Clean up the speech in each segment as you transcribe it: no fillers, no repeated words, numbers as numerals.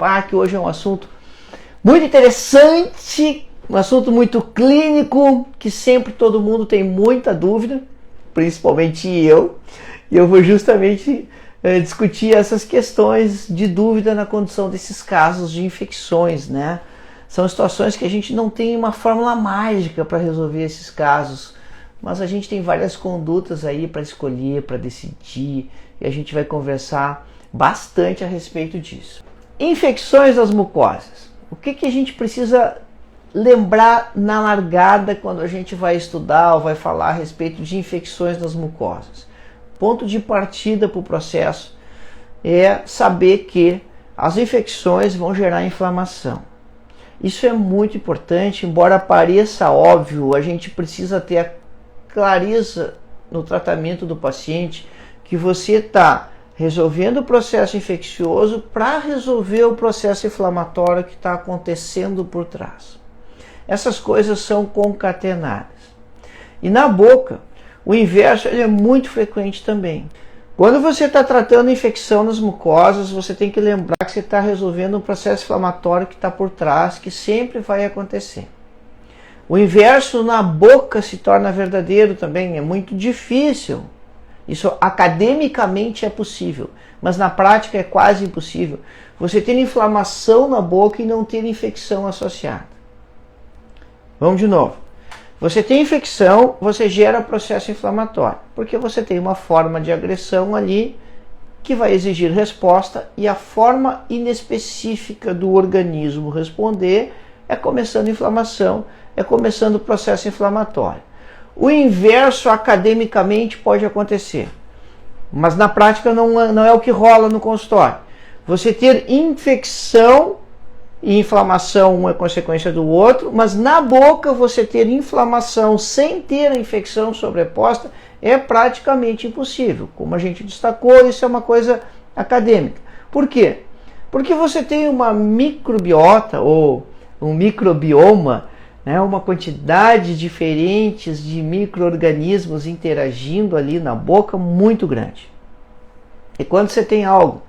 participar, que hoje é um assunto muito interessante, um assunto muito clínico, que sempre todo mundo tem muita dúvida, principalmente eu, e eu vou justamente discutir essas questões de dúvida na condução desses casos de infecções, né? São situações que a gente não tem uma fórmula mágica para resolver esses casos, mas a gente tem várias condutas aí para escolher, para decidir, e a gente vai conversar bastante a respeito disso. Infecções das mucosas. O que a gente precisa lembrar na largada quando a gente vai estudar ou vai falar a respeito de infecções das mucosas? Ponto de partida para o processo é saber que as infecções vão gerar inflamação. Isso é muito importante, embora pareça óbvio, a gente precisa ter a clareza no tratamento do paciente que você está resolvendo o processo infeccioso para resolver o processo inflamatório que está acontecendo por trás. Essas coisas são concatenadas. E na boca, o inverso ele é muito frequente também. Quando você está tratando infecção nas mucosas, você tem que lembrar que você está resolvendo um processo inflamatório que está por trás, que sempre vai acontecer. O inverso na boca se torna verdadeiro também, é muito difícil. Isso academicamente é possível, mas na prática é quase impossível. Você ter inflamação na boca e não ter infecção associada. Vamos de novo. Você tem infecção, você gera processo inflamatório, porque você tem uma forma de agressão ali que vai exigir resposta e a forma inespecífica do organismo responder é começando inflamação, é começando o processo inflamatório. O inverso academicamente pode acontecer, mas na prática não é o que rola no consultório. Você ter infecção e inflamação, uma é consequência do outro, mas na boca você ter inflamação sem ter a infecção sobreposta é praticamente impossível. Como a gente destacou, isso é uma coisa acadêmica. Por quê? Porque você tem uma microbiota ou um microbioma, né, uma quantidade diferente de micro-organismos interagindo ali na boca muito grande. E quando você tem algo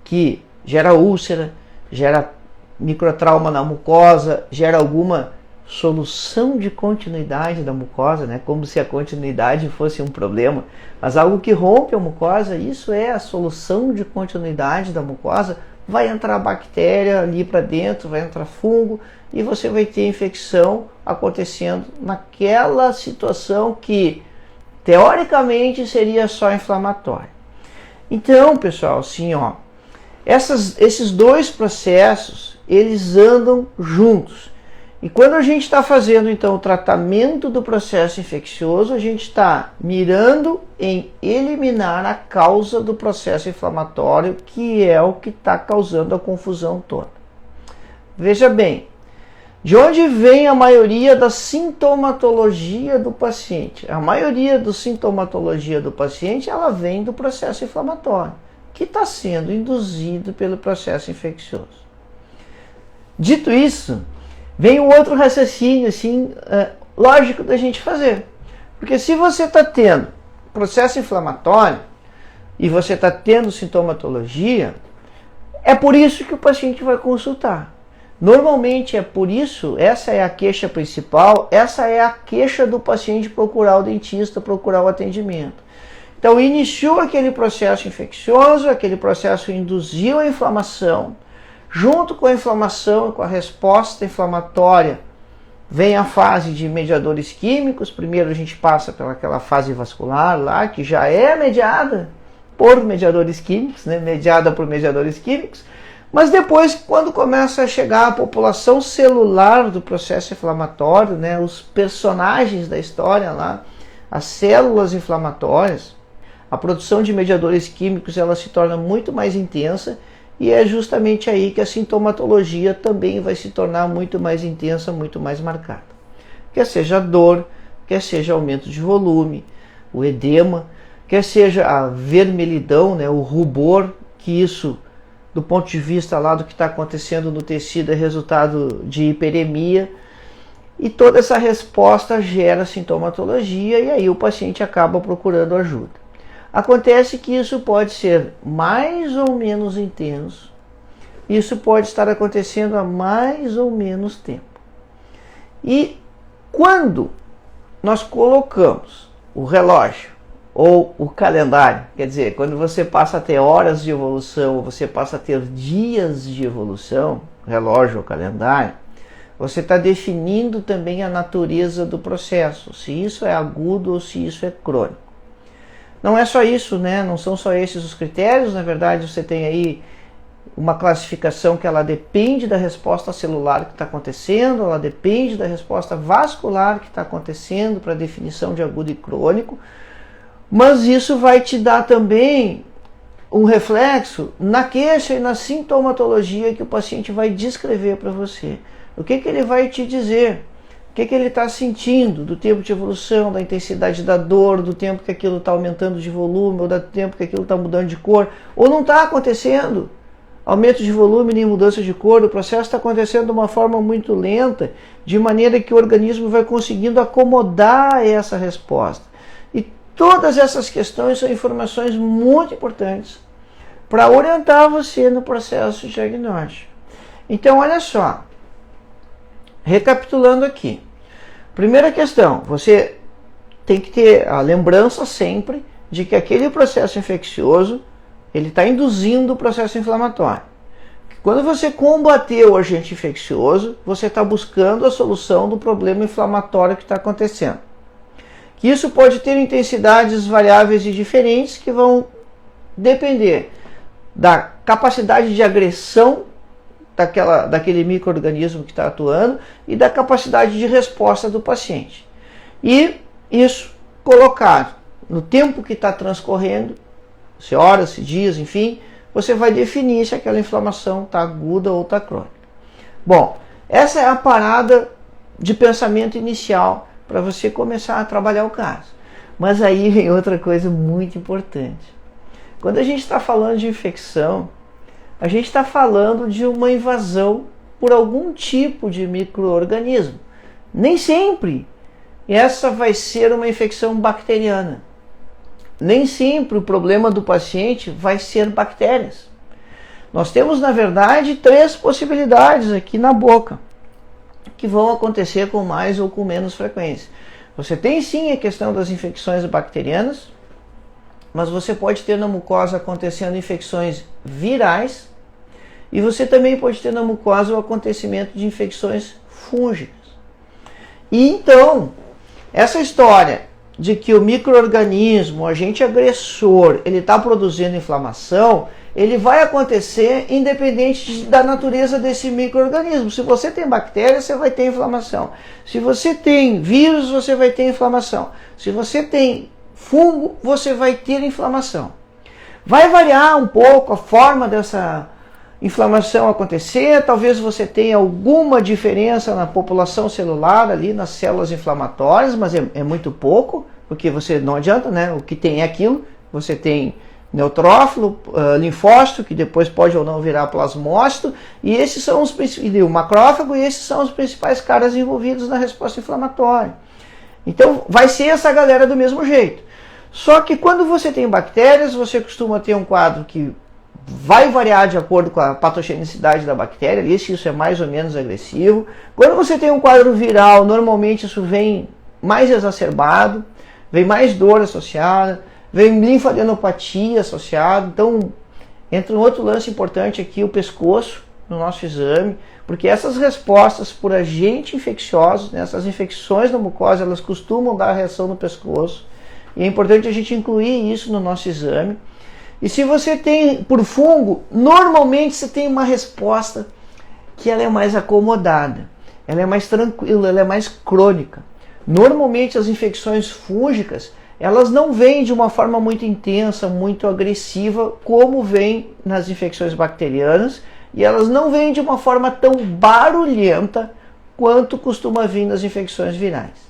que gera úlcera, gera microtrauma na mucosa, gera alguma solução de continuidade da mucosa, né? Como se a continuidade fosse um problema, mas algo que rompe a mucosa, isso é a solução de continuidade da mucosa, vai entrar bactéria ali para dentro, vai entrar fungo e você vai ter infecção acontecendo naquela situação que teoricamente seria só inflamatória. Então, pessoal, assim, ó, esses dois processos eles andam juntos. E quando a gente está fazendo então o tratamento do processo infeccioso, a gente está mirando em eliminar a causa do processo inflamatório, que é o que está causando a confusão toda. Veja bem, de onde vem a maioria da sintomatologia do paciente? A maioria da sintomatologia do paciente ela vem do processo inflamatório, que está sendo induzido pelo processo infeccioso. Dito isso, vem um outro raciocínio assim, lógico da gente fazer. Porque se você está tendo processo inflamatório e você está tendo sintomatologia, é por isso que o paciente vai consultar. Normalmente é por isso, essa é a queixa principal, essa é a queixa do paciente procurar o dentista, procurar o atendimento. Então iniciou aquele processo infeccioso, aquele processo induziu a inflamação. Junto com a inflamação e com a resposta inflamatória, vem a fase de mediadores químicos. Primeiro a gente passa pelaquela fase vascular lá, que já é mediada por mediadores químicos, né? Mediada por mediadores químicos. Mas depois, quando começa a chegar a população celular do processo inflamatório, né? Os personagens da história lá, as células inflamatórias, a produção de mediadores químicos ela se torna muito mais intensa. E é justamente aí que a sintomatologia também vai se tornar muito mais intensa, muito mais marcada. Quer seja a dor, quer seja aumento de volume, o edema, quer seja a vermelhidão, né, o rubor, que isso, do ponto de vista lá do que está acontecendo no tecido, é resultado de hiperemia. E toda essa resposta gera sintomatologia e aí o paciente acaba procurando ajuda. Acontece que isso pode ser mais ou menos intenso, isso pode estar acontecendo há mais ou menos tempo. E quando nós colocamos o relógio ou o calendário, quer dizer, quando você passa a ter horas de evolução, ou você passa a ter dias de evolução, relógio ou calendário, você está definindo também a natureza do processo, se isso é agudo ou se isso é crônico. Não é só isso, né? Não são só esses os critérios, na verdade você tem aí uma classificação que ela depende da resposta celular que está acontecendo, ela depende da resposta vascular que está acontecendo para a definição de agudo e crônico, mas isso vai te dar também um reflexo na queixa e na sintomatologia que o paciente vai descrever para você. O que ele vai te dizer? O que ele está sentindo do tempo de evolução, da intensidade da dor, do tempo que aquilo está aumentando de volume, ou do tempo que aquilo está mudando de cor, ou não está acontecendo aumento de volume nem mudança de cor, o processo está acontecendo de uma forma muito lenta, de maneira que o organismo vai conseguindo acomodar essa resposta. E todas essas questões são informações muito importantes para orientar você no processo diagnóstico. Então, olha só, recapitulando aqui. Primeira questão, você tem que ter a lembrança sempre de que aquele processo infeccioso ele está induzindo o processo inflamatório. Quando você combater o agente infeccioso, você está buscando a solução do problema inflamatório que está acontecendo. Que isso pode ter intensidades variáveis e diferentes que vão depender da capacidade de agressão daquele micro-organismo que está atuando e da capacidade de resposta do paciente. E isso colocado no tempo que está transcorrendo, se horas, se dias, enfim, você vai definir se aquela inflamação está aguda ou está crônica. Bom, essa é a parada de pensamento inicial para você começar a trabalhar o caso. Mas aí vem outra coisa muito importante. Quando a gente está falando de infecção, a gente está falando de uma invasão por algum tipo de micro-organismo. Nem sempre essa vai ser uma infecção bacteriana. Nem sempre o problema do paciente vai ser bactérias. Nós temos, na verdade, 3 possibilidades aqui na boca, que vão acontecer com mais ou com menos frequência. Você tem sim a questão das infecções bacterianas, mas você pode ter na mucosa acontecendo infecções virais, e você também pode ter na mucosa o acontecimento de infecções fúngicas. E então, essa história de que o micro-organismo, o agente agressor, ele está produzindo inflamação, ele vai acontecer independente da natureza desse micro-organismo. Se você tem bactéria, você vai ter inflamação. Se você tem vírus, você vai ter inflamação. Se você tem fungo, você vai ter inflamação. Vai variar um pouco a forma dessa inflamação acontecer, talvez você tenha alguma diferença na população celular ali, nas células inflamatórias, mas é muito pouco, porque você não adianta, né? O que tem é aquilo, você tem neutrófilo, linfócito, que depois pode ou não virar plasmócito, e esses são os principais, o macrófago, e esses são os principais caras envolvidos na resposta inflamatória. Então vai ser essa galera do mesmo jeito. Só que quando você tem bactérias, você costuma ter um quadro que vai variar de acordo com a patogenicidade da bactéria, ali, se isso é mais ou menos agressivo. Quando você tem um quadro viral, normalmente isso vem mais exacerbado, vem mais dor associada, vem linfadenopatia associada. Então, entra um outro lance importante aqui, o pescoço, no nosso exame, porque essas respostas por agente infecciosos, né, essas infecções na mucosa, elas costumam dar reação no pescoço, e é importante a gente incluir isso no nosso exame. E se você tem por fungo, normalmente você tem uma resposta que ela é mais acomodada, ela é mais tranquila, ela é mais crônica. Normalmente as infecções fúngicas, elas não vêm de uma forma muito intensa, muito agressiva, como vem nas infecções bacterianas, e elas não vêm de uma forma tão barulhenta quanto costuma vir nas infecções virais.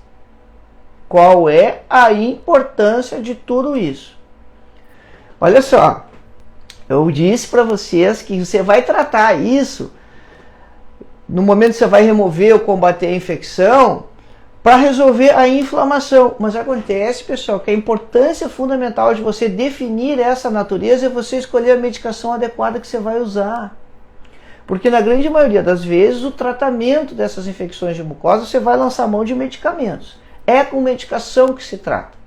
Qual é a importância de tudo isso? Olha só, eu disse para vocês que você vai tratar isso no momento que você vai remover ou combater a infecção para resolver a inflamação. Mas acontece, pessoal, que a importância fundamental de você definir essa natureza é você escolher a medicação adequada que você vai usar. Porque na grande maioria das vezes o tratamento dessas infecções de mucosa você vai lançar mão de medicamentos. É com medicação que se trata.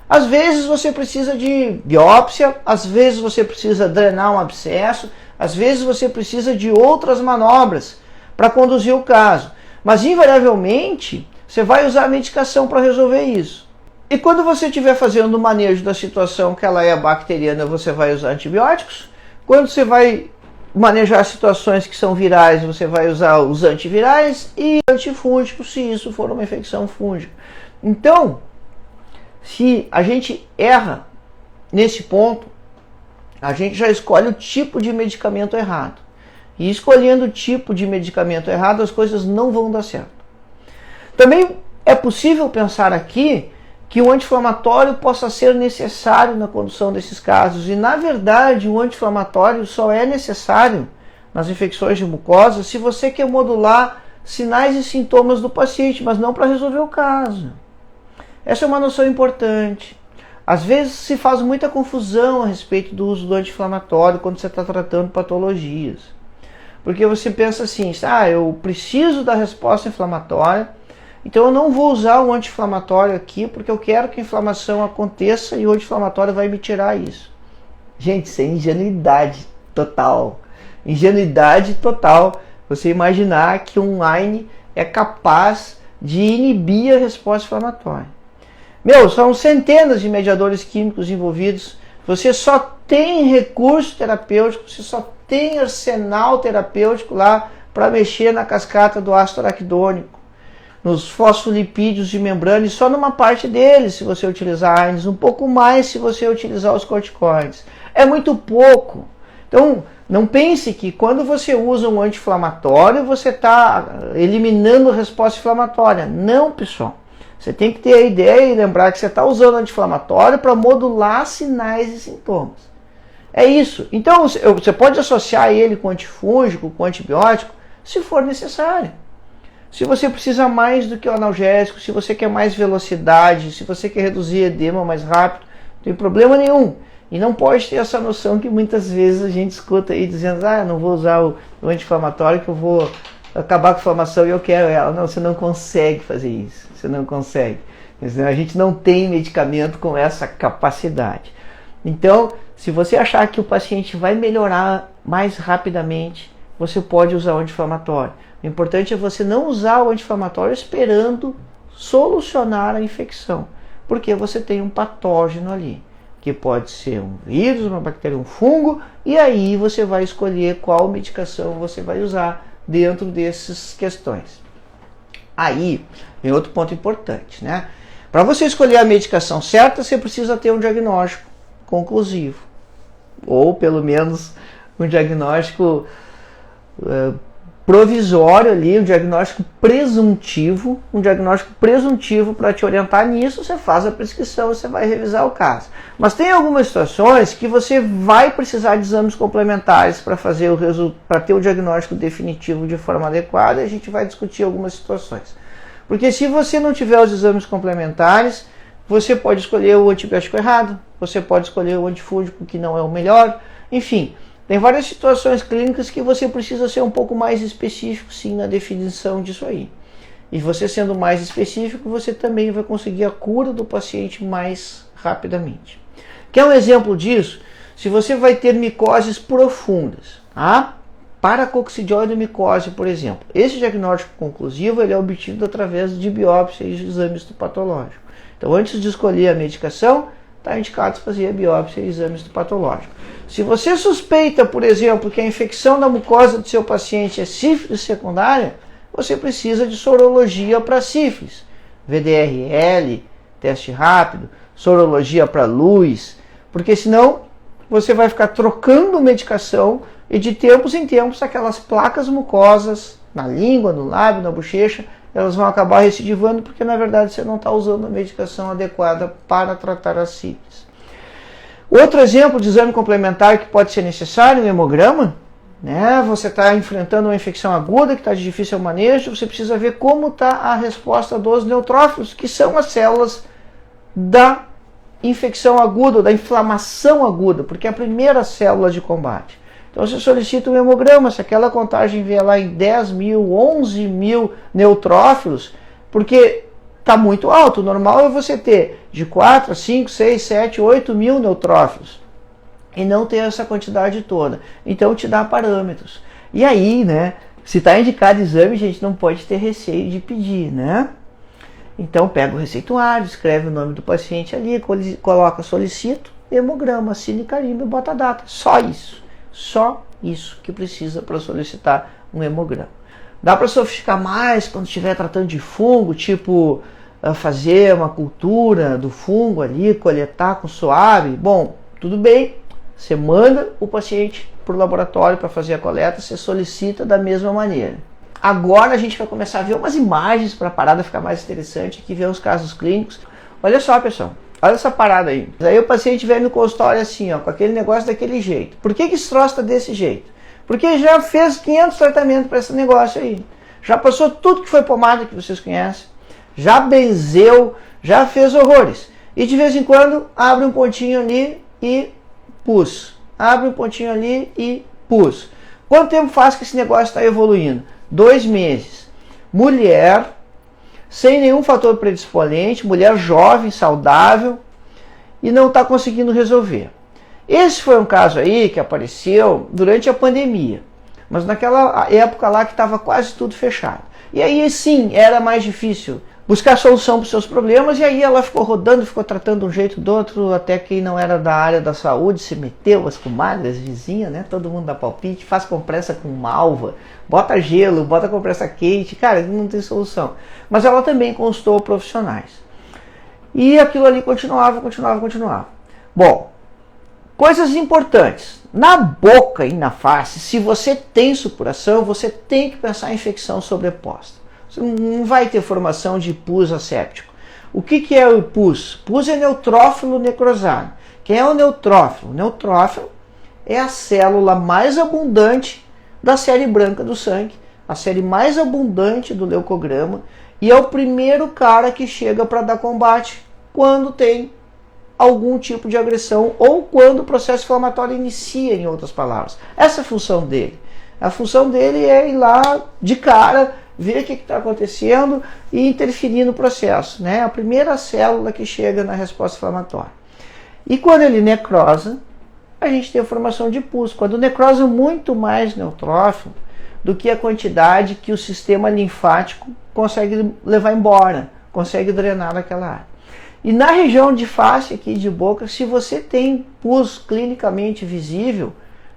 Às vezes você precisa de biópsia, às vezes você precisa drenar um abscesso, às vezes você precisa de outras manobras para conduzir o caso. Mas invariavelmente você vai usar a medicação para resolver isso. E quando você estiver fazendo o manejo da situação que ela é bacteriana, você vai usar antibióticos. Quando você vai manejar situações que são virais, você vai usar os antivirais e antifúngicos, se isso for uma infecção fúngica. Então, se a gente erra nesse ponto, a gente já escolhe o tipo de medicamento errado. E escolhendo o tipo de medicamento errado, as coisas não vão dar certo. Também é possível pensar aqui que o anti-inflamatório possa ser necessário na condução desses casos. E, na verdade, o anti-inflamatório só é necessário nas infecções de mucosa se você quer modular sinais e sintomas do paciente, mas não para resolver o caso. Essa é uma noção importante. Às vezes se faz muita confusão a respeito do uso do anti-inflamatório quando você está tratando patologias. Porque você pensa assim, eu preciso da resposta inflamatória, então eu não vou usar o anti-inflamatório aqui porque eu quero que a inflamação aconteça e o anti-inflamatório vai me tirar isso. Gente, isso é ingenuidade total. Ingenuidade total. Você imaginar que um AINE é capaz de inibir a resposta inflamatória. São centenas de mediadores químicos envolvidos. Você só tem recurso terapêutico, você só tem arsenal terapêutico lá para mexer na cascata do ácido araquidônico, nos fosfolipídios de membrana, e só numa parte deles se você utilizar AINES, um pouco mais se você utilizar os corticoides. É muito pouco. Então, não pense que quando você usa um anti-inflamatório, você está eliminando a resposta inflamatória. Não, pessoal. Você tem que ter a ideia e lembrar que você está usando anti-inflamatório para modular sinais e sintomas. É isso. Então, você pode associar ele com antifúngico, com antibiótico, se for necessário. Se você precisa mais do que o analgésico, se você quer mais velocidade, se você quer reduzir edema mais rápido, não tem problema nenhum. E não pode ter essa noção que muitas vezes a gente escuta aí dizendo, não vou usar o anti-inflamatório que eu vou acabar com a inflamação e eu quero ela. Não, você não consegue fazer isso. Você não consegue. A gente não tem medicamento com essa capacidade. Então, se você achar que o paciente vai melhorar mais rapidamente, você pode usar o anti-inflamatório. O importante é você não usar o anti-inflamatório esperando solucionar a infecção, porque você tem um patógeno ali, que pode ser um vírus, uma bactéria, um fungo, e aí você vai escolher qual medicação você vai usar dentro dessas questões. Aí vem outro ponto importante, né? Para você escolher a medicação certa, você precisa ter um diagnóstico conclusivo, ou pelo menos um diagnóstico provisório ali, um diagnóstico presuntivo para te orientar nisso. Você faz a prescrição, você vai revisar o caso. Mas tem algumas situações que você vai precisar de exames complementares para ter o diagnóstico definitivo de forma adequada, e a gente vai discutir algumas situações. Porque se você não tiver os exames complementares, você pode escolher o antibiótico errado, você pode escolher o antifúngico que não é o melhor, enfim. Tem várias situações clínicas que você precisa ser um pouco mais específico, sim, na definição disso aí. E você sendo mais específico, você também vai conseguir a cura do paciente mais rapidamente. Quer um exemplo disso? Se você vai ter micoses profundas, paracoccidioidomicose, por exemplo. Esse diagnóstico conclusivo ele é obtido através de biópsia e exame histopatológico. Então, antes de escolher a medicação, está indicado fazer a biópsia e exame histopatológico. Se você suspeita, por exemplo, que a infecção da mucosa do seu paciente é sífilis secundária, você precisa de sorologia para sífilis. VDRL, teste rápido, sorologia para luz, porque senão você vai ficar trocando medicação e de tempos em tempos aquelas placas mucosas na língua, no lábio, na bochecha, elas vão acabar recidivando porque na verdade você não está usando a medicação adequada para tratar a sífilis. Outro exemplo de exame complementar que pode ser necessário é o hemograma. Você está enfrentando uma infecção aguda que está de difícil manejo, você precisa ver como está a resposta dos neutrófilos, que são as células da infecção aguda, da inflamação aguda, porque é a primeira célula de combate. Então você solicita um hemograma, se aquela contagem vier lá em 10 mil, 11 mil neutrófilos, porque está muito alto. O normal é você ter de 4 a 5, 6, 7, 8 mil neutrófilos e não ter essa quantidade toda. Então te dá parâmetros. E aí, né, se está indicado exame, a gente não pode ter receio de pedir, né? Então pega o receituário, escreve o nome do paciente ali, coloca solicito, hemograma, assina e carimba e bota a data. Só isso que precisa para solicitar um hemograma. Dá para sofisticar mais quando estiver tratando de fungo, tipo fazer uma cultura do fungo ali, coletar com suave. Bom, tudo bem, você manda o paciente para o laboratório para fazer a coleta, você solicita da mesma maneira. Agora a gente vai começar a ver umas imagens para a parada ficar mais interessante, aqui ver os casos clínicos. Olha só, pessoal, olha essa parada aí. Aí o paciente vem no consultório assim, ó, com aquele negócio daquele jeito. Por que esse troço está desse jeito? Porque já fez 500 tratamentos para esse negócio aí. Já passou tudo que foi pomada que vocês conhecem. Já benzeu, já fez horrores. E de vez em quando abre um pontinho ali e pus. Abre um pontinho ali e pus. Quanto tempo faz que esse negócio está evoluindo? 2 meses. Mulher, sem nenhum fator predisponente, mulher jovem, saudável, e não está conseguindo resolver. Esse foi um caso aí que apareceu durante a pandemia, mas naquela época lá que estava quase tudo fechado. E aí sim, era mais difícil buscar solução para os seus problemas, e aí ela ficou rodando, ficou tratando de um jeito do outro, até quem não era da área da saúde se meteu, as comadres, vizinhas, né? Todo mundo dá palpite, faz compressa com malva, bota gelo, bota compressa quente, cara, não tem solução. Mas ela também consultou profissionais. E aquilo ali continuava. Bom, coisas importantes. Na boca e na face, se você tem supuração, você tem que pensar em infecção sobreposta. Você não vai ter formação de pus asséptico. O que é o pus? Pus é neutrófilo necrosado. Quem é o neutrófilo? O neutrófilo é a célula mais abundante da série branca do sangue, a série mais abundante do leucograma, e é o primeiro cara que chega para dar combate quando tem algum tipo de agressão ou quando o processo inflamatório inicia, em outras palavras. Essa é a função dele. A função dele é ir lá de cara, ver o que está acontecendo e interferir no processo, né? A primeira célula que chega na resposta inflamatória. E quando ele necrosa, a gente tem a formação de pus. Quando necrosa muito mais neutrófilo do que a quantidade que o sistema linfático consegue levar embora, consegue drenar daquela área. E na região de face aqui de boca, se você tem pus clinicamente visível,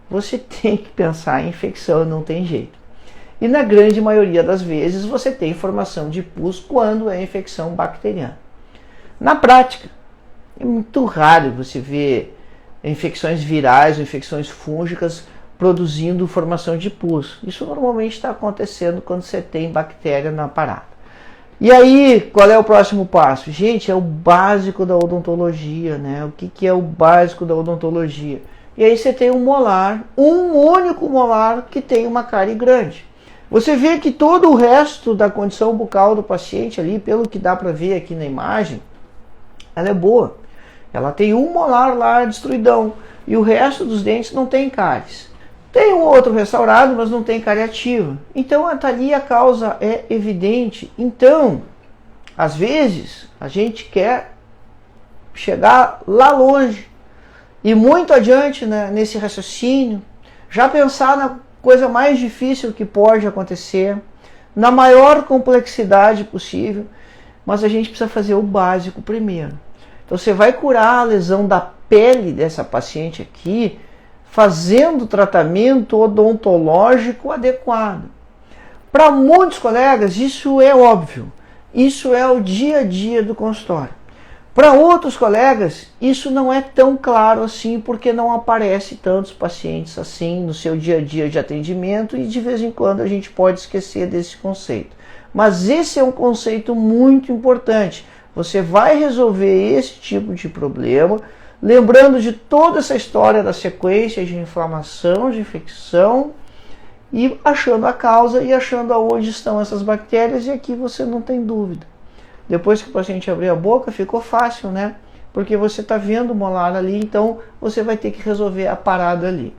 você tem que pensar em infecção, não tem jeito. E na grande maioria das vezes você tem formação de pus quando é infecção bacteriana. Na prática, é muito raro você ver infecções virais ou infecções fúngicas produzindo formação de pus. Isso normalmente está acontecendo quando você tem bactéria na parada. E aí, qual é o próximo passo? Gente, é o básico da odontologia, né? O que é o básico da odontologia? E aí você tem um molar, um único molar que tem uma cárie grande. Você vê que todo o resto da condição bucal do paciente ali, pelo que dá para ver aqui na imagem, ela é boa. Ela tem um molar lá destruidão e o resto dos dentes não tem cáries. Tem um outro restaurado, mas não tem cárie ativa. Então ali a causa é evidente. Então, às vezes, a gente quer chegar lá longe e muito adiante, né, nesse raciocínio, já pensar na coisa mais difícil que pode acontecer, na maior complexidade possível, mas a gente precisa fazer o básico primeiro. Então você vai curar a lesão da pele dessa paciente aqui, fazendo o tratamento odontológico adequado. Para muitos colegas isso é óbvio, isso é o dia a dia do consultório. Para outros colegas, isso não é tão claro assim, porque não aparece tantos pacientes assim no seu dia a dia de atendimento e de vez em quando a gente pode esquecer desse conceito. Mas esse é um conceito muito importante. Você vai resolver esse tipo de problema, lembrando de toda essa história da sequência de inflamação, de infecção, e achando a causa e achando aonde estão essas bactérias, e aqui você não tem dúvida. Depois que o paciente abrir a boca, ficou fácil, né? Porque você está vendo o molar ali, então você vai ter que resolver a parada ali.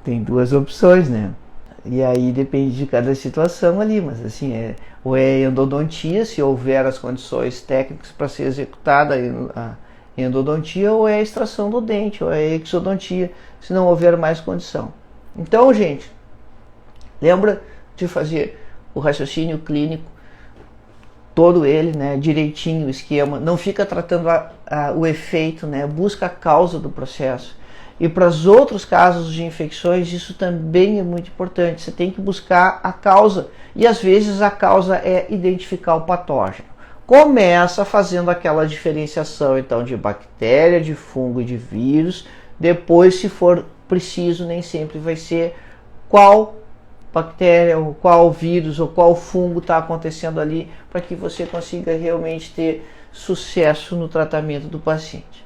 Tem duas opções, né? E aí depende de cada situação ali, mas assim, ou é endodontia, se houver as condições técnicas para ser executada a endodontia, ou é a extração do dente, ou é a exodontia, se não houver mais condição. Então, gente, lembra de fazer o raciocínio clínico, todo ele, né, direitinho, o esquema, não fica tratando o efeito, né, busca a causa do processo. E para os outros casos de infecções, isso também é muito importante. Você tem que buscar a causa. E às vezes a causa é identificar o patógeno. Começa fazendo aquela diferenciação então de bactéria, de fungo e de vírus. Depois, se for preciso, nem sempre vai ser qual bactéria, ou qual vírus, ou qual fungo está acontecendo ali, para que você consiga realmente ter sucesso no tratamento do paciente.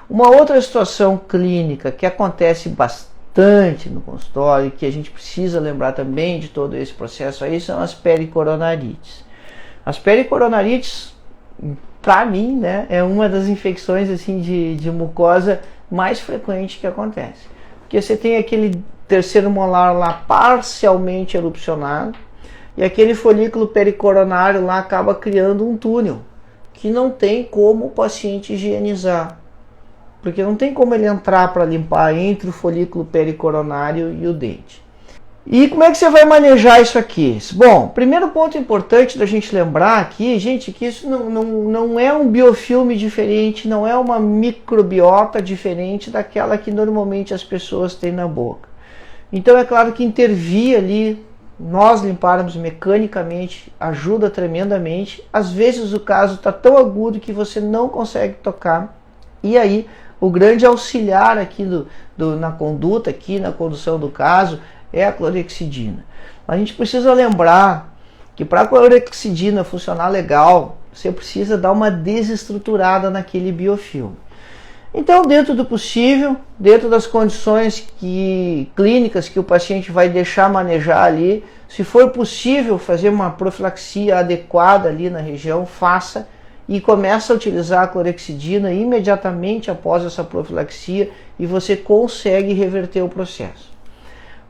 Uma outra situação clínica que acontece bastante no consultório e que a gente precisa lembrar também de todo esse processo aí são as pericoronarites. As pericoronarites, para mim, né, é uma das infecções assim, de mucosa mais frequente que acontece. Porque você tem aquele terceiro molar lá parcialmente erupcionado e aquele folículo pericoronário lá acaba criando um túnel que não tem como o paciente higienizar. Porque não tem como ele entrar para limpar entre o folículo pericoronário e o dente. E como é que você vai manejar isso aqui? Bom, primeiro ponto importante da gente lembrar aqui, gente, que isso não é um biofilme diferente, não é uma microbiota diferente daquela que normalmente as pessoas têm na boca. Então é claro que intervir ali, nós limparmos mecanicamente, ajuda tremendamente. Às vezes o caso está tão agudo que você não consegue tocar, e aí o grande auxiliar aqui na conduta, aqui na condução do caso, é a clorexidina. A gente precisa lembrar que para a clorexidina funcionar legal, você precisa dar uma desestruturada naquele biofilme. Então, dentro do possível, dentro das condições clínicas que o paciente vai deixar manejar ali, se for possível fazer uma profilaxia adequada ali na região, faça. E começa a utilizar a clorexidina imediatamente após essa profilaxia e você consegue reverter o processo.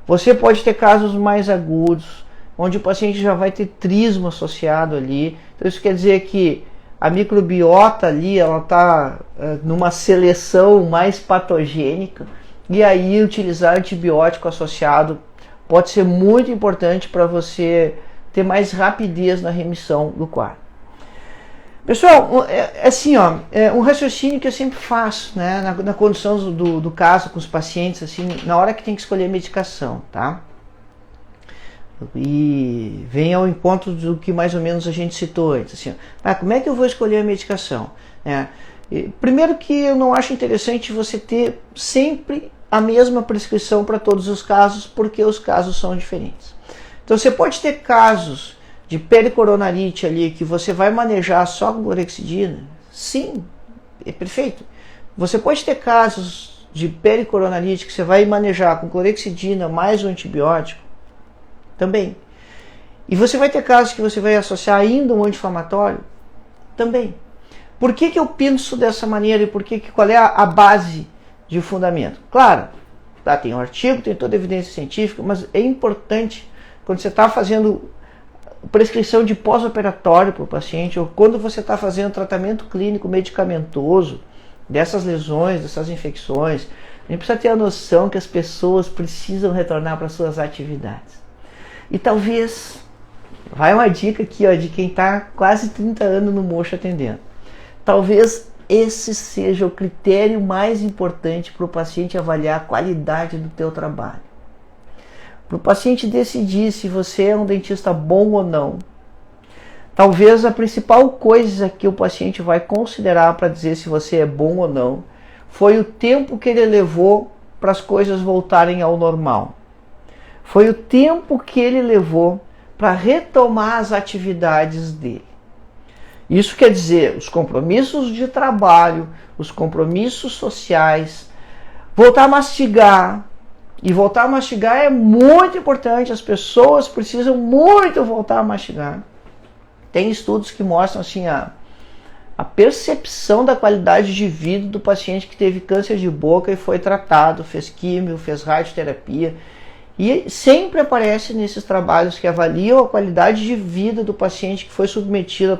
Você pode ter casos mais agudos, onde o paciente já vai ter trismo associado ali. Então isso quer dizer que a microbiota ali ela está numa seleção mais patogênica e aí utilizar antibiótico associado pode ser muito importante para você ter mais rapidez na remissão do quadro. Pessoal, assim, é um raciocínio que eu sempre faço, né, na condução do caso com os pacientes, assim, na hora que tem que escolher a medicação, tá? E vem ao encontro do que mais ou menos a gente citou antes, assim, como é que eu vou escolher a medicação? Primeiro que eu não acho interessante você ter sempre a mesma prescrição para todos os casos, porque os casos são diferentes. Então você pode ter casos de pericoronarite ali, que você vai manejar só com clorexidina, sim, é perfeito. Você pode ter casos de pericoronarite que você vai manejar com clorexidina mais um antibiótico, também. E você vai ter casos que você vai associar ainda um anti-inflamatório, também. Por que eu penso dessa maneira e qual é a base de fundamento? Claro, tem um artigo, tem toda a evidência científica, mas é importante, quando você está fazendo prescrição de pós-operatório para o paciente, ou quando você está fazendo tratamento clínico medicamentoso dessas lesões, dessas infecções, a gente precisa ter a noção que as pessoas precisam retornar para suas atividades. E talvez, vai uma dica aqui de quem está quase 30 anos no mocho atendendo, talvez esse seja o critério mais importante para o paciente avaliar a qualidade do teu trabalho. Para o paciente decidir se você é um dentista bom ou não, talvez a principal coisa que o paciente vai considerar para dizer se você é bom ou não foi o tempo que ele levou para as coisas voltarem ao normal. Foi o tempo que ele levou para retomar as atividades dele. Isso quer dizer os compromissos de trabalho, os compromissos sociais, voltar a mastigar. E voltar a mastigar é muito importante, as pessoas precisam muito voltar a mastigar. Tem estudos que mostram assim, a a percepção da qualidade de vida do paciente que teve câncer de boca e foi tratado, fez químio, fez radioterapia. E sempre aparece nesses trabalhos que avaliam a qualidade de vida do paciente que foi submetido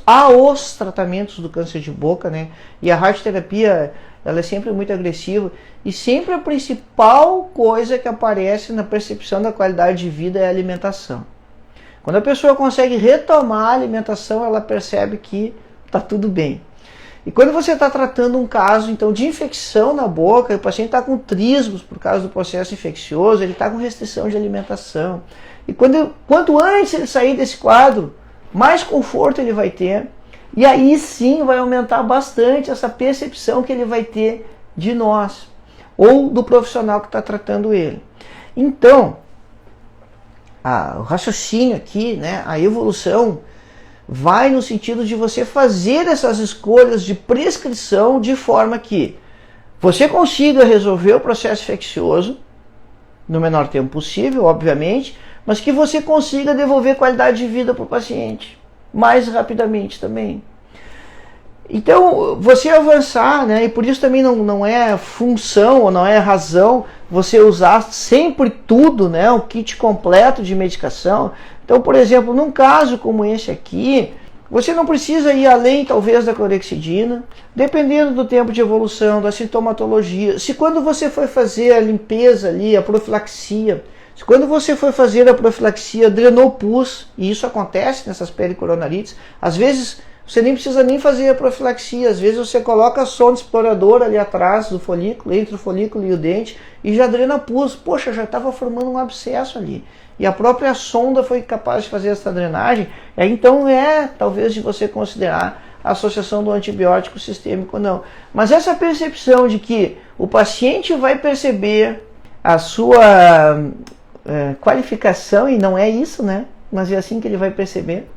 aos tratamentos do câncer de boca, né? E a radioterapia, ela é sempre muito agressiva, e sempre a principal coisa que aparece na percepção da qualidade de vida é a alimentação. Quando a pessoa consegue retomar a alimentação, ela percebe que está tudo bem. E quando você está tratando um caso então de infecção na boca, o paciente está com trismos por causa do processo infeccioso, ele está com restrição de alimentação. E quanto antes ele sair desse quadro, mais conforto ele vai ter. E aí sim vai aumentar bastante essa percepção que ele vai ter de nós, ou do profissional que está tratando ele. Então, o raciocínio aqui, né, a evolução, vai no sentido de você fazer essas escolhas de prescrição de forma que você consiga resolver o processo infeccioso no menor tempo possível, obviamente, mas que você consiga devolver qualidade de vida para o paciente mais rapidamente também. Então, você avançar, né, e por isso também não é função ou não é razão você usar sempre tudo, né, o kit completo de medicação. Então, por exemplo, num caso como esse aqui, você não precisa ir além, talvez, da clorexidina, dependendo do tempo de evolução, da sintomatologia. Se quando você foi fazer a limpeza ali, a profilaxia, se quando você foi fazer a profilaxia drenou pus, e isso acontece nessas pericoronarites, às vezes você nem precisa nem fazer a profilaxia, às vezes você coloca a sonda exploradora ali atrás do folículo, entre o folículo e o dente, e já drena pus. Poxa, já estava formando um abscesso ali. E a própria sonda foi capaz de fazer essa drenagem. Então talvez de você considerar a associação do antibiótico sistêmico ou não. Mas essa percepção de que o paciente vai perceber a sua qualificação, e não é isso, né? Mas é assim que ele vai perceber.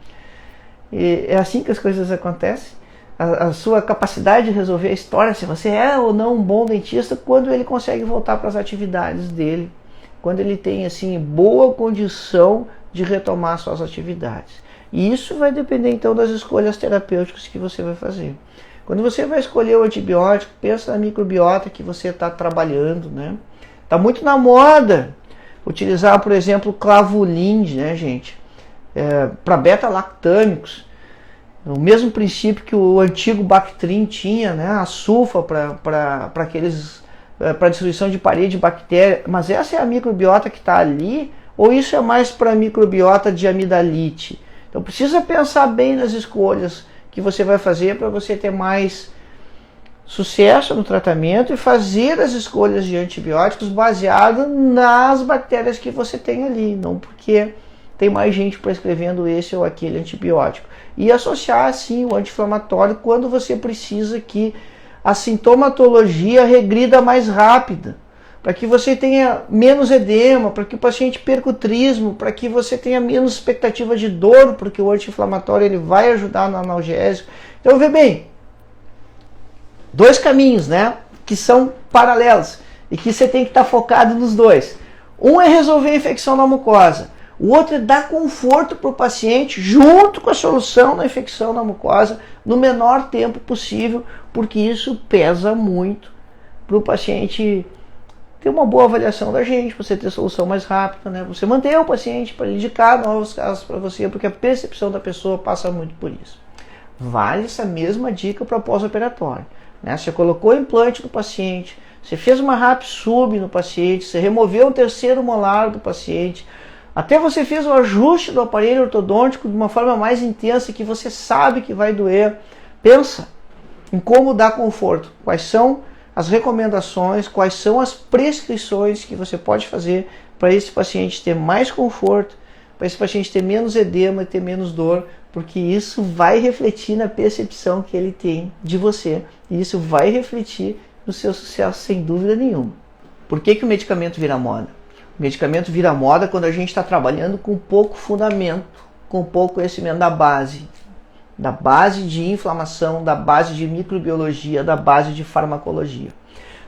E é assim que as coisas acontecem. A sua capacidade de resolver a história, se você é ou não um bom dentista, quando ele consegue voltar para as atividades dele, quando ele tem assim boa condição de retomar suas atividades. E isso vai depender então das escolhas terapêuticas que você vai fazer. Quando você vai escolher o antibiótico, pensa na microbiota que você está trabalhando, né? Está muito na moda utilizar, por exemplo, clavulin, né, gente? Para beta-lactâmicos, o mesmo princípio que o antigo Bactrim tinha, né, a sulfa para destruição de parede de bactéria. Mas essa é a microbiota que está ali, ou isso é mais para a microbiota de amidalite? Então precisa pensar bem nas escolhas que você vai fazer para você ter mais sucesso no tratamento e fazer as escolhas de antibióticos baseado nas bactérias que você tem ali, não porque tem mais gente prescrevendo esse ou aquele antibiótico. E associar, assim, o anti-inflamatório quando você precisa que a sintomatologia regrida mais rápida, para que você tenha menos edema, para que o paciente perca o trismo, para que você tenha menos expectativa de dor, porque o anti-inflamatório ele vai ajudar no analgésico. Então, vê bem, dois caminhos, né, que são paralelos e que você tem que estar focado nos dois. Um é resolver a infecção na mucosa. O outro é dar conforto para o paciente junto com a solução da infecção na mucosa no menor tempo possível, porque isso pesa muito para o paciente ter uma boa avaliação da gente, você ter solução mais rápida, né? Você manter o paciente para indicar novos casos para você, porque a percepção da pessoa passa muito por isso. Vale essa mesma dica para pós-operatório, né? Você colocou o implante no paciente, você fez uma RAP sub no paciente, você removeu um terceiro molar do paciente, até você fez o ajuste do aparelho ortodôntico de uma forma mais intensa que você sabe que vai doer. Pensa em como dar conforto. Quais são as recomendações, quais são as prescrições que você pode fazer para esse paciente ter mais conforto, para esse paciente ter menos edema e ter menos dor, porque isso vai refletir na percepção que ele tem de você. E isso vai refletir no seu sucesso, sem dúvida nenhuma. Por que o medicamento vira moda? O medicamento vira moda quando a gente está trabalhando com pouco fundamento, com pouco conhecimento da base de inflamação, da base de microbiologia, da base de farmacologia.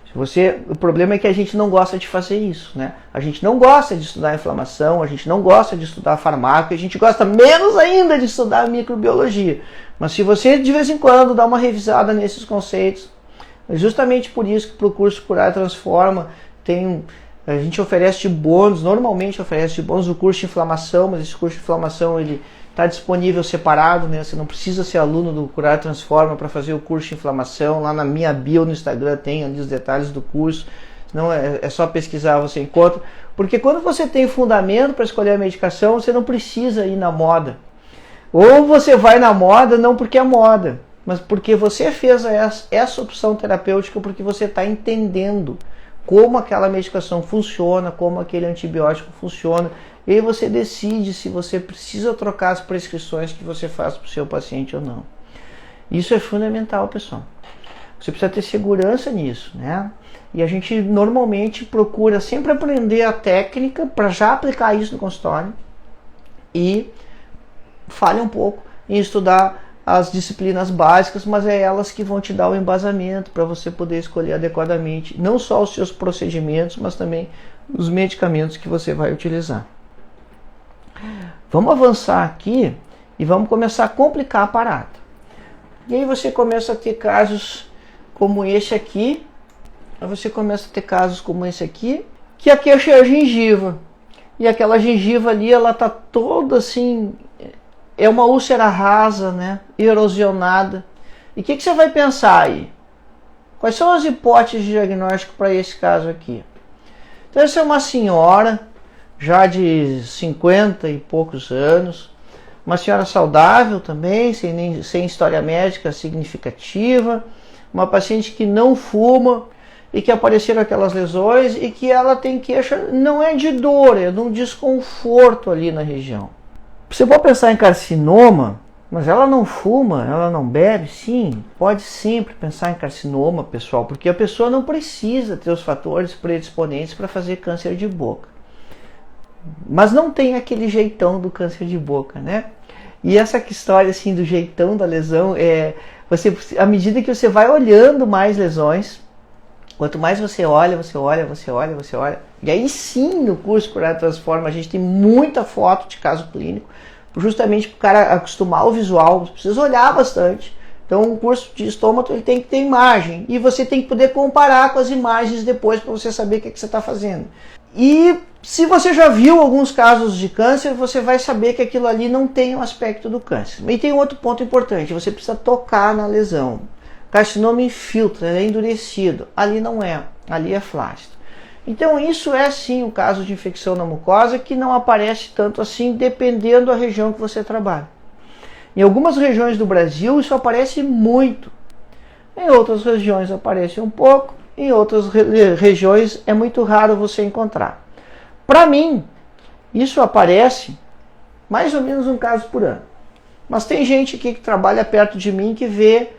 Se O problema é que a gente não gosta de fazer isso, né? A gente não gosta de estudar inflamação, a gente não gosta de estudar farmácia, a gente gosta menos ainda de estudar microbiologia. Mas se você de vez em quando dá uma revisada nesses conceitos, é justamente por isso que para o curso Curar e Transforma a gente oferece de bônus, normalmente oferece de bônus o curso de inflamação, mas esse curso de inflamação ele está disponível separado, né? Você não precisa ser aluno do Curar e Transforma para fazer o curso de inflamação. Lá na minha bio no Instagram tem ali os detalhes do curso. Não é só pesquisar, você encontra. Porque quando você tem fundamento para escolher a medicação, você não precisa ir na moda. Ou você vai na moda não porque é moda, mas porque você fez essa opção terapêutica porque você está entendendo como aquela medicação funciona, como aquele antibiótico funciona. E aí você decide se você precisa trocar as prescrições que você faz para o seu paciente ou não. Isso é fundamental, pessoal. Você precisa ter segurança nisso, né? E a gente normalmente procura sempre aprender a técnica para já aplicar isso no consultório e falha um pouco em estudar as disciplinas básicas, mas é elas que vão te dar o embasamento para você poder escolher adequadamente não só os seus procedimentos, mas também os medicamentos que você vai utilizar. Vamos avançar aqui e vamos começar a complicar a parada. E aí você começa a ter casos como esse aqui, que a queixa é a gengiva. E aquela gengiva ali, ela tá toda assim, é uma úlcera rasa, né, erosionada. E o que você vai pensar aí? Quais são as hipóteses de diagnóstico para esse caso aqui? Então essa é uma senhora já de 50 e poucos anos, uma senhora saudável também, sem história médica significativa, uma paciente que não fuma e que apareceram aquelas lesões e que ela tem queixa, não é de dor, é de um desconforto ali na região. Você pode pensar em carcinoma, mas ela não fuma, ela não bebe? Sim, pode sempre pensar em carcinoma, pessoal, porque a pessoa não precisa ter os fatores predisponentes para fazer câncer de boca. Mas não tem aquele jeitão do câncer de boca, né? E essa história assim do jeitão da lesão à medida que você vai olhando mais lesões, quanto mais você olha, e aí sim no curso Curar e Transforma a gente tem muita foto de caso clínico, justamente para o cara acostumar o visual, você precisa olhar bastante. Então o curso de estômago ele tem que ter imagem, e você tem que poder comparar com as imagens depois para você saber o que você está fazendo. E se você já viu alguns casos de câncer, você vai saber que aquilo ali não tem o aspecto do câncer. E tem outro ponto importante, você precisa tocar na lesão. Carcinoma infiltra, ele é endurecido. Ali não é, ali é flácido. Então isso é sim um caso de infecção na mucosa que não aparece tanto assim, dependendo da região que você trabalha. Em algumas regiões do Brasil isso aparece muito. Em outras regiões aparece um pouco. Em outras regiões é muito raro você encontrar. Para mim, isso aparece mais ou menos um caso por ano. Mas tem gente aqui que trabalha perto de mim que vê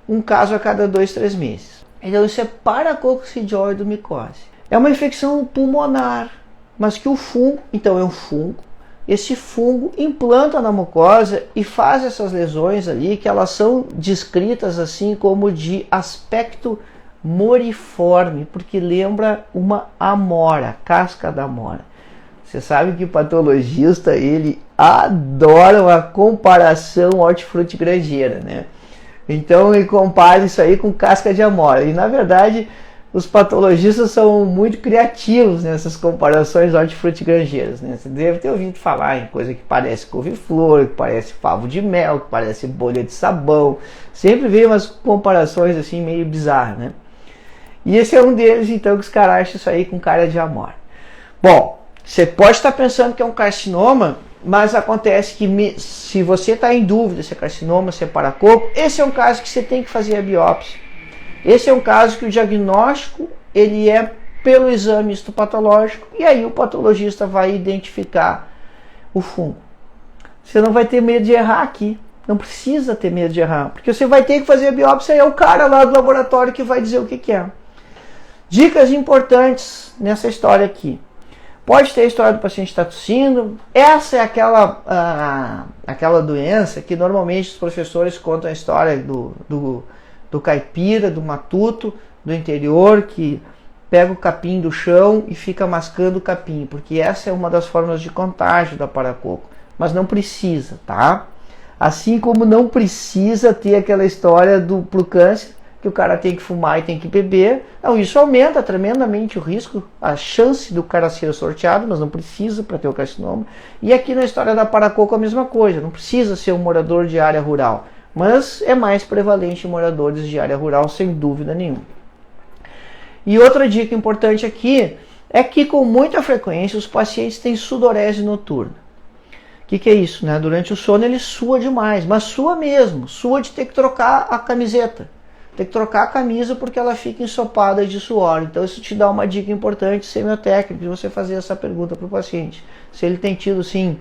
um caso a cada 2, 3 meses. Então isso é paracoccidioidomicose. É uma infecção pulmonar, mas que o fungo, então é um fungo, esse fungo implanta na mucosa e faz essas lesões ali que elas são descritas assim como de aspecto moriforme, porque lembra uma amora, casca da amora. Você sabe que o patologista ele adora uma comparação hortifruti granjeira, né? Então ele compara isso aí com casca de amora. E na verdade os patologistas são muito criativos nessas comparações hortifruti granjeiras, né? Você deve ter ouvido falar em coisa que parece couve-flor, que parece favo de mel, que parece bolha de sabão. Sempre vem umas comparações assim meio bizarras, né? E esse é um deles, então, que os caras acham isso aí com cara de amora. Bom, você pode estar pensando que é um carcinoma, mas acontece que se você está em dúvida se é carcinoma, se é paracoco, esse é um caso que você tem que fazer a biópsia. Esse é um caso que o diagnóstico ele é pelo exame histopatológico, e aí o patologista vai identificar o fungo. Você não vai ter medo de errar aqui. Não precisa ter medo de errar, porque você vai ter que fazer a biópsia e é o cara lá do laboratório que vai dizer o que é. Dicas importantes nessa história aqui. Pode ter a história do paciente estar tossindo. Essa é aquela doença que normalmente os professores contam a história do caipira, do matuto, do interior que pega o capim do chão e fica mascando o capim, porque essa é uma das formas de contágio da paracoco, mas não precisa, tá? Assim como não precisa ter aquela história pro câncer, que o cara tem que fumar e tem que beber. Não, isso aumenta tremendamente o risco, a chance do cara ser sorteado, mas não precisa para ter o carcinoma. E aqui na história da paracoco a mesma coisa, não precisa ser um morador de área rural, mas é mais prevalente em moradores de área rural, sem dúvida nenhuma. E outra dica importante aqui é que com muita frequência os pacientes têm sudorese noturna. O que é isso, né? Durante o sono ele sua demais, mas sua mesmo, sua de ter que trocar a camiseta. Tem que trocar a camisa porque ela fica ensopada de suor. Então isso te dá uma dica importante semiotécnica de você fazer essa pergunta para o paciente. Se ele tem tido, sim,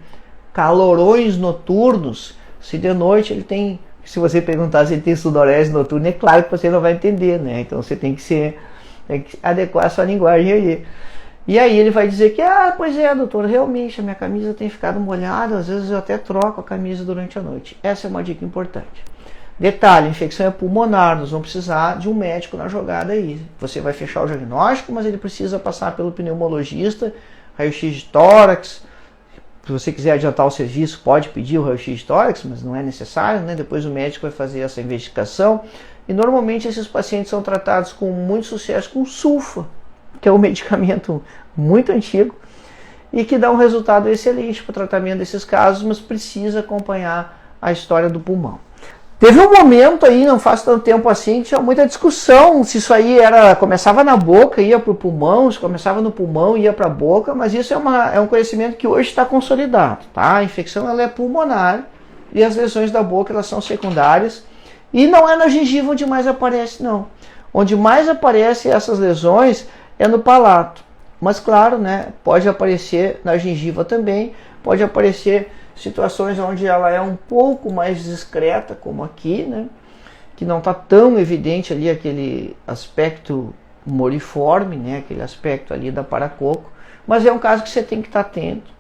calorões noturnos, se de noite ele tem... Se você perguntar se ele tem sudorese noturna, é claro que você não vai entender, né? Então você tem que adequar a sua linguagem aí. E aí ele vai dizer que, pois é, doutor, realmente a minha camisa tem ficado molhada, às vezes eu até troco a camisa durante a noite. Essa é uma dica importante. Detalhe, a infecção é pulmonar, nós vamos precisar de um médico na jogada aí. Você vai fechar o diagnóstico, mas ele precisa passar pelo pneumologista, raio-x de tórax. Se você quiser adiantar o serviço, pode pedir o raio-x de tórax, mas não é necessário, né? Depois o médico vai fazer essa investigação. E normalmente esses pacientes são tratados com muito sucesso com sulfa, que é um medicamento muito antigo e que dá um resultado excelente para o tratamento desses casos, mas precisa acompanhar a história do pulmão. Teve um momento aí, não faz tanto tempo assim, que tinha muita discussão se isso aí começava na boca, ia para o pulmão, se começava no pulmão, ia para a boca, mas isso é um conhecimento que hoje está consolidado, tá? A infecção ela é pulmonar e as lesões da boca elas são secundárias e não é na gengiva onde mais aparece, não. Onde mais aparecem essas lesões é no palato, mas claro, né, pode aparecer na gengiva também, pode aparecer situações onde ela é um pouco mais discreta, como aqui, né? Que não está tão evidente ali aquele aspecto moriforme, né? Aquele aspecto ali da paracoco, mas é um caso que você tem que estar atento,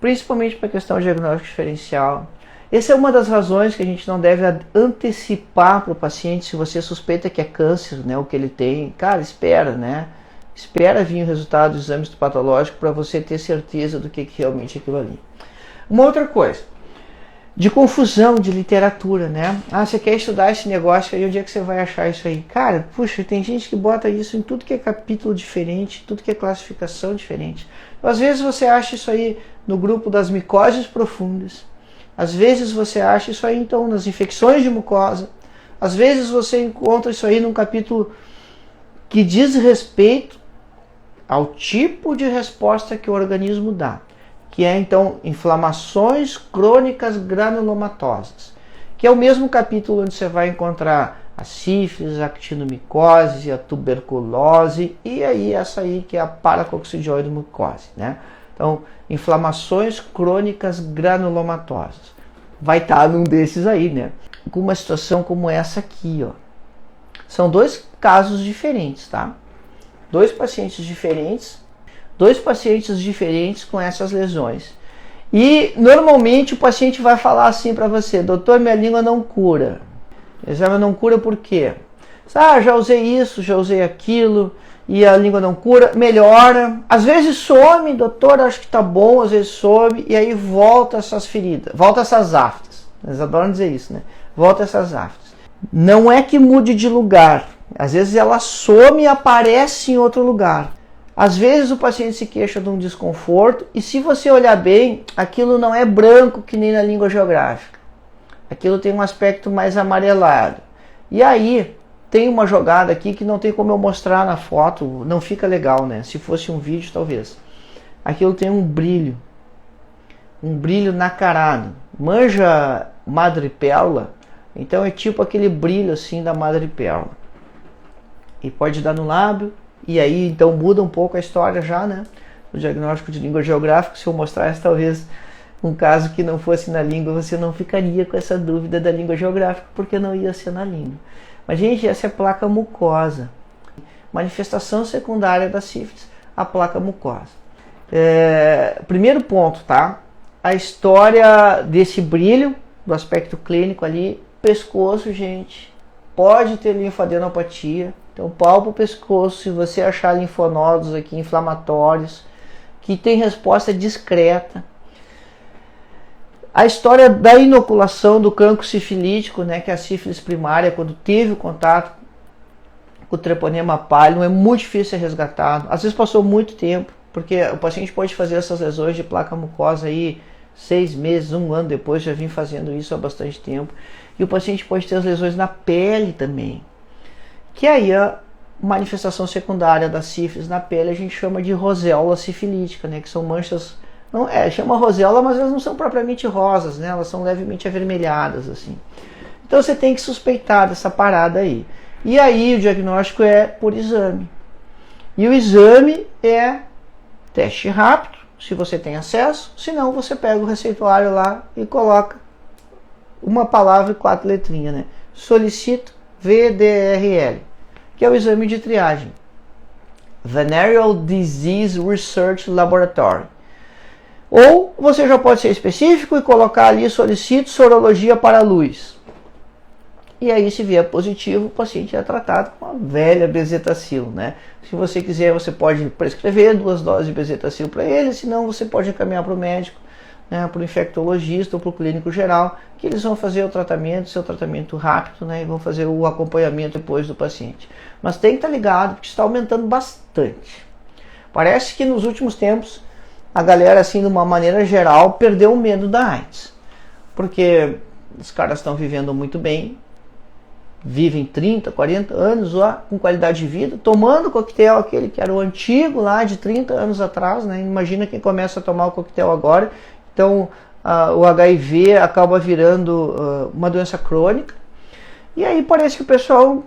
principalmente para a questão de diagnóstico diferencial. Essa é uma das razões que a gente não deve antecipar para o paciente se você suspeita que é câncer, né? O que ele tem, cara, espera, né? Espera vir o resultado do exame patológico para você ter certeza do que realmente é aquilo ali. Uma outra coisa, de confusão de literatura, né? Você quer estudar esse negócio, aí onde é que você vai achar isso aí? Cara, puxa, tem gente que bota isso em tudo que é capítulo diferente, tudo que é classificação diferente. Às vezes você acha isso aí no grupo das micoses profundas, às vezes você acha isso aí então nas infecções de mucosa, às vezes você encontra isso aí num capítulo que diz respeito ao tipo de resposta que o organismo dá, que é então inflamações crônicas granulomatosas, que é o mesmo capítulo onde você vai encontrar a sífilis, a actinomicose, a tuberculose e aí essa aí que é a paracoccidioidomicose, né? Então, inflamações crônicas granulomatosas. Vai estar num desses aí, né? Com uma situação como essa aqui, ó. São dois casos diferentes, tá? Dois pacientes diferentes com essas lesões. E normalmente o paciente vai falar assim para você: doutor, minha língua não cura. Exame não cura por quê? Já usei isso, já usei aquilo e a língua não cura, melhora. Às vezes some, doutor, acho que tá bom, às vezes some e aí volta essas feridas, volta essas aftas. Eles adoram dizer isso, né? Volta essas aftas. Não é que mude de lugar. Às vezes ela some e aparece em outro lugar. Às vezes o paciente se queixa de um desconforto e se você olhar bem, aquilo não é branco que nem na língua geográfica. Aquilo tem um aspecto mais amarelado. E aí tem uma jogada aqui que não tem como eu mostrar na foto, não fica legal, né? Se fosse um vídeo talvez. Aquilo tem um brilho nacarado. Manja madrepérola? Então é tipo aquele brilho assim da madrepérola. E pode dar no lábio. E aí, então, muda um pouco a história já, né? O diagnóstico de língua geográfica, se eu mostrasse talvez um caso que não fosse na língua, você não ficaria com essa dúvida da língua geográfica, porque não ia ser na língua. Mas, gente, essa é a placa mucosa. Manifestação secundária da sífilis, a placa mucosa. Primeiro ponto, tá? A história desse brilho, do aspecto clínico ali, pescoço, gente. pode ter linfadenopatia. Então palpa o pescoço, se você achar linfonodos aqui inflamatórios, que tem resposta discreta. A história da inoculação do cancro sifilítico, né, que é a sífilis primária, quando teve o contato com o treponema pallidum, é muito difícil ser resgatado. Às vezes passou muito tempo, porque o paciente pode fazer essas lesões de placa mucosa aí 6 meses, 1 ano depois, já vim fazendo isso há bastante tempo. E o paciente pode ter as lesões na pele também, que aí a manifestação secundária da sífilis na pele a gente chama de roséola sifilítica, né, que são manchas, não chama roséola, mas elas não são propriamente rosas, né, elas são levemente avermelhadas assim. Então você tem que suspeitar dessa parada aí. E aí o diagnóstico é por exame. E o exame é teste rápido, se você tem acesso, se não você pega o receituário lá e coloca uma palavra e 4 letrinhas, né? Solicito VDRL, que é o exame de triagem. Venereal Disease Research Laboratory. Ou você já pode ser específico e colocar ali solicito sorologia para luz. E aí, se vier positivo, o paciente é tratado com a velha bezetacil, né? Se você quiser, você pode prescrever 2 doses de bezetacil para ele, senão você pode encaminhar para o médico, né, para o infectologista ou para o clínico geral, que eles vão fazer o tratamento, seu tratamento rápido, né, e vão fazer o acompanhamento depois do paciente. Mas tem que estar ligado, porque está aumentando bastante. Parece que nos últimos tempos, a galera, assim, de uma maneira geral, perdeu o medo da AIDS. Porque os caras estão vivendo muito bem, vivem 30, 40 anos lá, com qualidade de vida, tomando o coquetel aquele que era o antigo lá de 30 anos atrás, né? Imagina quem começa a tomar o coquetel agora. Então o HIV acaba virando uma doença crônica. E aí parece que o pessoal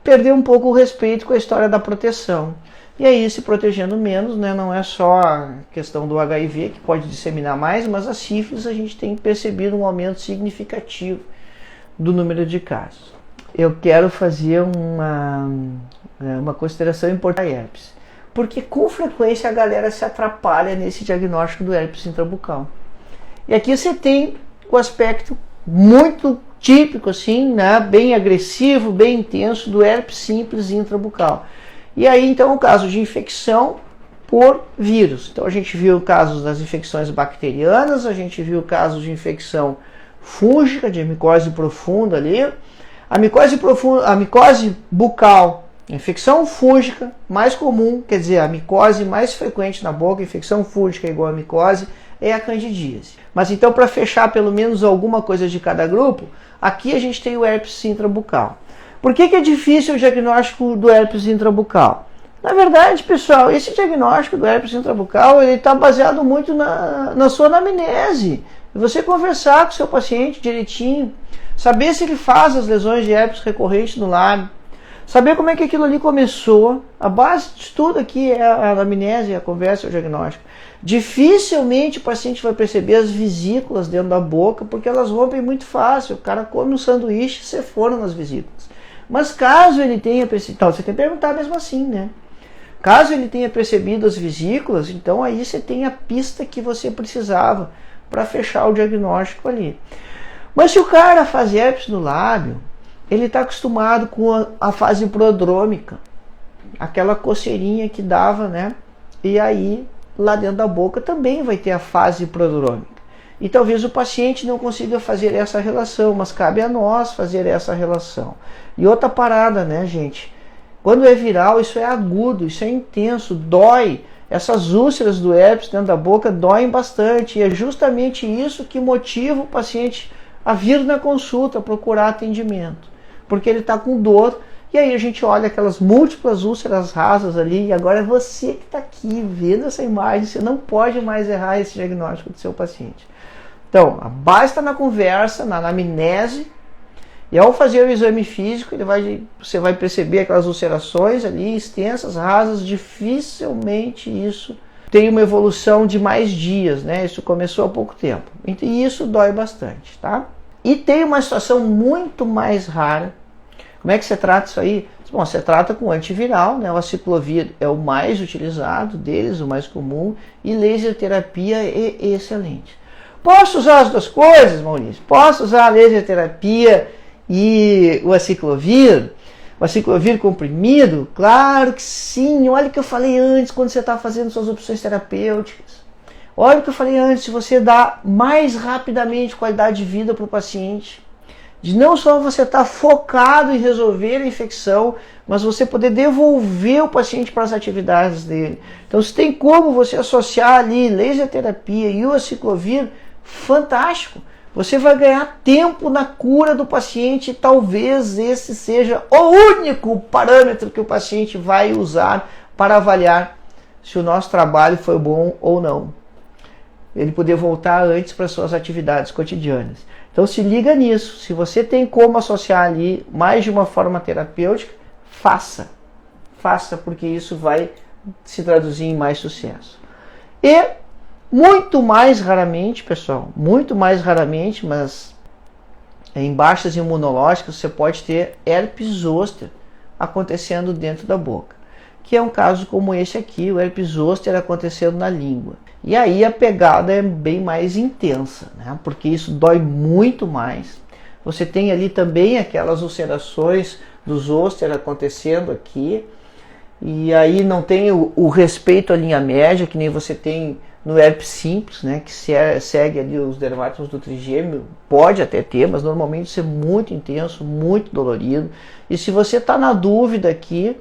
perdeu um pouco o respeito com a história da proteção. E aí, se protegendo menos, né, não é só a questão do HIV, que pode disseminar mais, mas a sífilis a gente tem percebido um aumento significativo do número de casos. Eu quero fazer uma consideração importante da herpes, porque com frequência a galera se atrapalha nesse diagnóstico do herpes intrabucal. E aqui você tem o aspecto muito típico, assim, né, bem agressivo, bem intenso do herpes simples intrabucal. E aí, então, o caso de infecção por vírus. Então, a gente viu casos das infecções bacterianas, a gente viu casos de infecção fúngica, de micose profunda ali. A micose bucal, infecção fúngica mais comum, quer dizer, a micose mais frequente na boca, infecção fúngica igual a micose, é a candidíase. Mas então, para fechar pelo menos alguma coisa de cada grupo, aqui a gente tem o herpes intrabucal. Por que é difícil o diagnóstico do herpes intrabucal? Na verdade, pessoal, esse diagnóstico do herpes intrabucal está baseado muito na sua anamnese. Você conversar com o seu paciente direitinho, saber se ele faz as lesões de herpes recorrente no lábio, saber como é que aquilo ali começou. A base de tudo aqui é a anamnese, a conversa e o diagnóstico. Dificilmente o paciente vai perceber as vesículas dentro da boca, porque elas rompem muito fácil. O cara come um sanduíche e cefona nas vesículas. Mas caso ele tenha percebido, então, você tem que perguntar mesmo assim, né? Caso ele tenha percebido as vesículas, então aí você tem a pista que você precisava para fechar o diagnóstico ali. Mas se o cara faz herpes no lábio, ele está acostumado com a fase prodrômica, aquela coceirinha que dava, né? E aí, lá dentro da boca também vai ter a fase prodrômica. E talvez o paciente não consiga fazer essa relação, mas cabe a nós fazer essa relação. E outra parada, né, gente? Quando é viral, isso é agudo, isso é intenso, dói. Essas úlceras do herpes dentro da boca doem bastante. E é justamente isso que motiva o paciente a vir na consulta, procurar atendimento. Porque ele está com dor. E aí a gente olha aquelas múltiplas úlceras rasas ali. E agora é você que está aqui vendo essa imagem. Você não pode mais errar esse diagnóstico do seu paciente. Então, a base está na conversa, na anamnese. E ao fazer o exame físico, você vai perceber aquelas ulcerações ali extensas, rasas. Dificilmente isso tem uma evolução de mais dias, né? Isso começou há pouco tempo. E isso dói bastante, tá? E tem uma situação muito mais rara. Como é que você trata isso aí? Bom, você trata com antiviral, né? O aciclovir é o mais utilizado deles, o mais comum. E laser terapia é excelente. Posso usar as duas coisas, Maurício? Posso usar a laser terapia E o aciclovir comprimido, claro que sim. Olha o que eu falei antes quando você está fazendo suas opções terapêuticas. Olha o que eu falei antes, você dá mais rapidamente qualidade de vida para o paciente. De não só você estar focado em resolver a infecção, mas você poder devolver o paciente para as atividades dele. Então, se tem como você associar ali laser terapia e o aciclovir, fantástico. Você vai ganhar tempo na cura do paciente e talvez esse seja o único parâmetro que o paciente vai usar para avaliar se o nosso trabalho foi bom ou não. Ele poder voltar antes para suas atividades cotidianas. Então se liga nisso. Se você tem como associar ali mais de uma forma terapêutica, faça. Faça, porque isso vai se traduzir em mais sucesso. E muito mais raramente, pessoal, muito mais raramente, mas em baixas imunológicas, você pode ter herpes zoster acontecendo dentro da boca, que é um caso como esse aqui, o herpes zoster acontecendo na língua. E aí a pegada é bem mais intensa, né? Porque isso dói muito mais. Você tem ali também aquelas ulcerações do zoster acontecendo aqui, e aí não tem o respeito à linha média, que nem você tem no herpes simples, né, que segue ali os dermatófilos do trigêmeo, pode até ter, mas normalmente isso é muito intenso, muito dolorido. E se você está na dúvida aqui,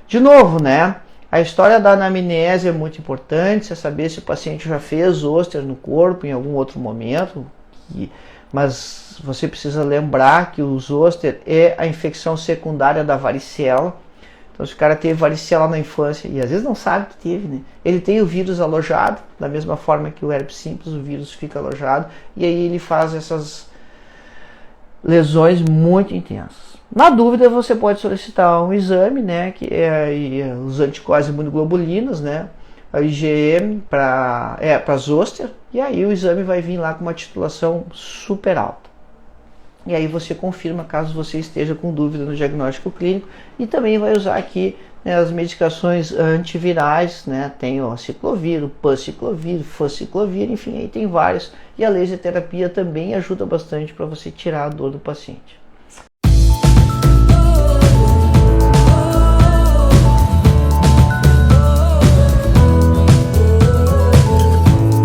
de novo, né, a história da anamnese é muito importante, você saber se o paciente já fez zoster no corpo em algum outro momento, mas você precisa lembrar que o zoster é a infecção secundária da varicela. Então, se o cara teve varicela na infância e às vezes não sabe que teve, né? Ele tem o vírus alojado, da mesma forma que o herpes simples, o vírus fica alojado, e aí ele faz essas lesões muito intensas. Na dúvida, você pode solicitar um exame, né? Que é os anticorpos imunoglobulinas, né? A IgM para zoster, e aí o exame vai vir lá com uma titulação super alta. E aí você confirma caso você esteja com dúvida no diagnóstico clínico, e também vai usar aqui, né, as medicações antivirais, né? Tem o aciclovir, o panciclovir, fanciclovir, enfim, aí tem vários. E a laser terapia também ajuda bastante para você tirar a dor do paciente.